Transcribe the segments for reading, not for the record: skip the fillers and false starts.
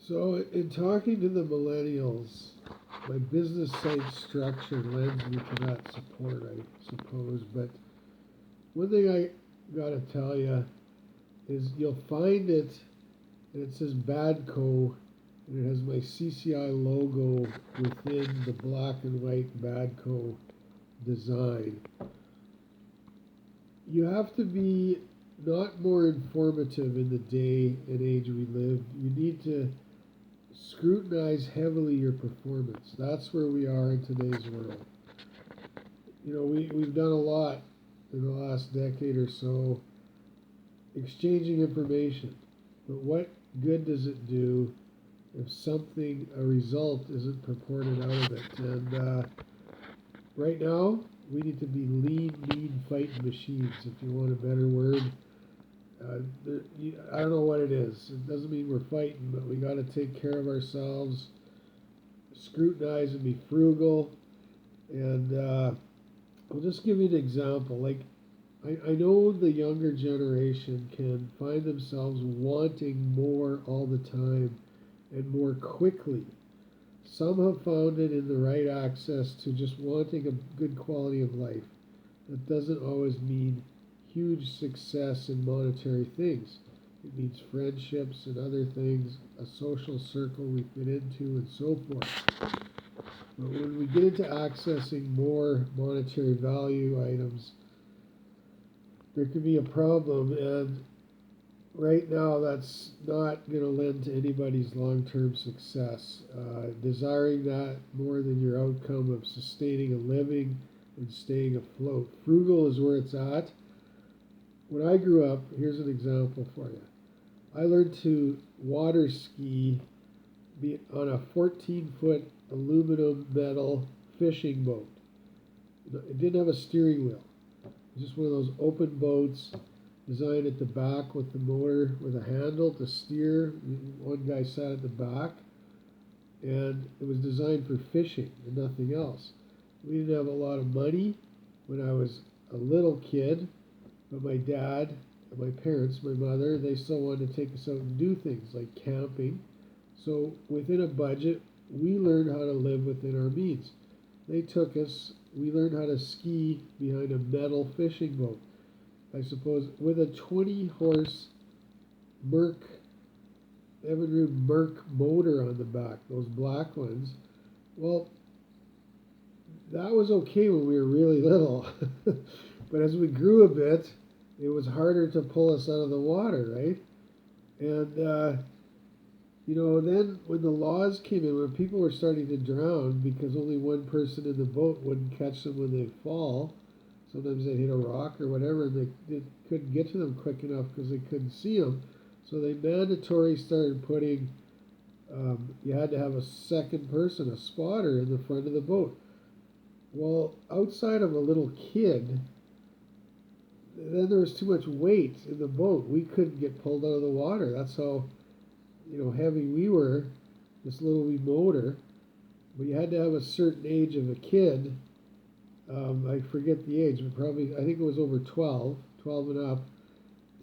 So, in talking to the millennials, my business site structure lends me to that support, I suppose. But one thing I gotta tell you is you'll find it, and it says Badco, and it has my CCI logo within the black and white Badco design. You have to be not more informative in the day and age we live. You need to scrutinize heavily your performance. That's where we are in today's world. We've done a lot in the last decade or so exchanging information. But what good does it do if a result isn't purported out of it? And right now, we need to be lean, mean fighting machines, if you want a better word. I don't know what it is. It doesn't mean we're fighting, but we got to take care of ourselves, scrutinize and be frugal. And I'll just give you an example. Like, I know the younger generation can find themselves wanting more all the time and more quickly. Some have found it in the right access to just wanting a good quality of life. That doesn't always mean huge success in monetary things. It means friendships and other things, a social circle we fit into, and so forth. But when we get into accessing more monetary value items, there can be a problem, and right now that's not going to lend to anybody's long-term success. Desiring that more than your outcome of sustaining a living and staying afloat. Frugal is where it's at. When I grew up, here's an example for you. I learned to water ski on a 14-foot aluminum metal fishing boat. It didn't have a steering wheel. It was just one of those open boats designed at the back with the motor with a handle to steer. One guy sat at the back, and it was designed for fishing and nothing else. We didn't have a lot of money when I was a little kid, but my dad and my parents, my mother, they still wanted to take us out and do things like camping. So within a budget, we learned how to live within our means. They took us, we learned how to ski behind a metal fishing boat. I suppose with a 20-horse Evinrude Merc motor on the back, those black ones. Well, that was okay when we were really little. But as we grew a bit, it was harder to pull us out of the water, right? And, then when the laws came in, when people were starting to drown because only one person in the boat wouldn't catch them when they fall, sometimes they'd hit a rock or whatever, and they couldn't get to them quick enough because they couldn't see them. So they mandatory started putting, you had to have a second person, a spotter, in the front of the boat. Well, outside of a little kid, then there was too much weight in the boat. We couldn't get pulled out of the water. That's how, heavy we were, this little wee motor. But you had to have a certain age of a kid. I forget the age, but probably, I think it was over 12 and up,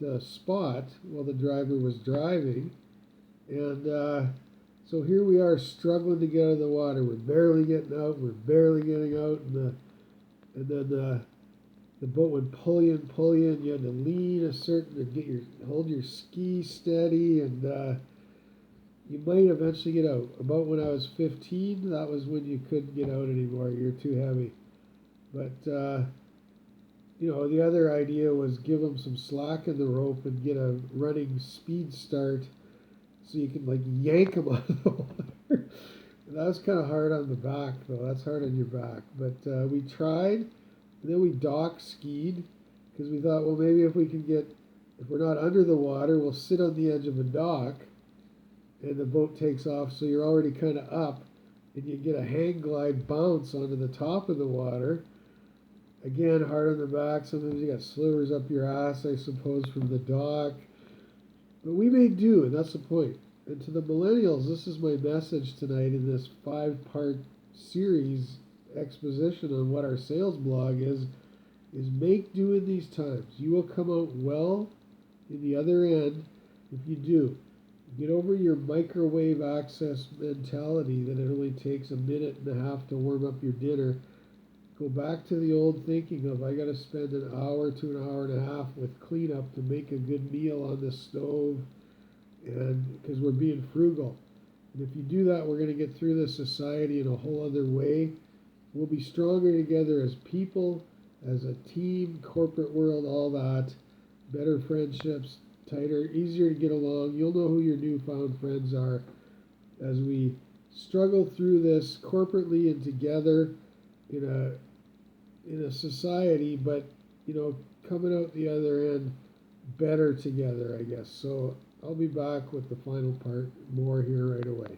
to spot while the driver was driving. And so here we are struggling to get out of the water. We're barely getting out. We're barely getting out. And then the boat would pull you and you had to lean a certain to hold your ski steady, and you might eventually get out. About when I was 15, that was when you couldn't get out anymore. You're too heavy. But the other idea was give them some slack in the rope and get a running speed start, so you can like yank them out of the water. That was kind of hard on the back, though. That's hard on your back. But we tried. And then we dock skied because we thought, well, maybe if we're not under the water, we'll sit on the edge of a dock and the boat takes off. So you're already kind of up and you get a hang glide bounce onto the top of the water. Again, hard on the back. Sometimes you got slivers up your ass, I suppose, from the dock. But we made do, and that's the point. And to the millennials, this is my message tonight in this 5-part series exposition on what our sales blog is make do in these times. You will come out well in the other end if you do. Get over your microwave access mentality that it only takes a minute and a half to warm up your dinner. Go back to the old thinking of I got to spend an hour to an hour and a half with cleanup to make a good meal on the stove, and because we're being frugal. And if you do that, we're going to get through this society in a whole other way. We'll be stronger together as people, as a team, corporate world, all that. Better friendships, tighter, easier to get along. You'll know who your newfound friends are as we struggle through this corporately and together in a society, but coming out the other end better together, I guess. So I'll be back with the final part more here right away.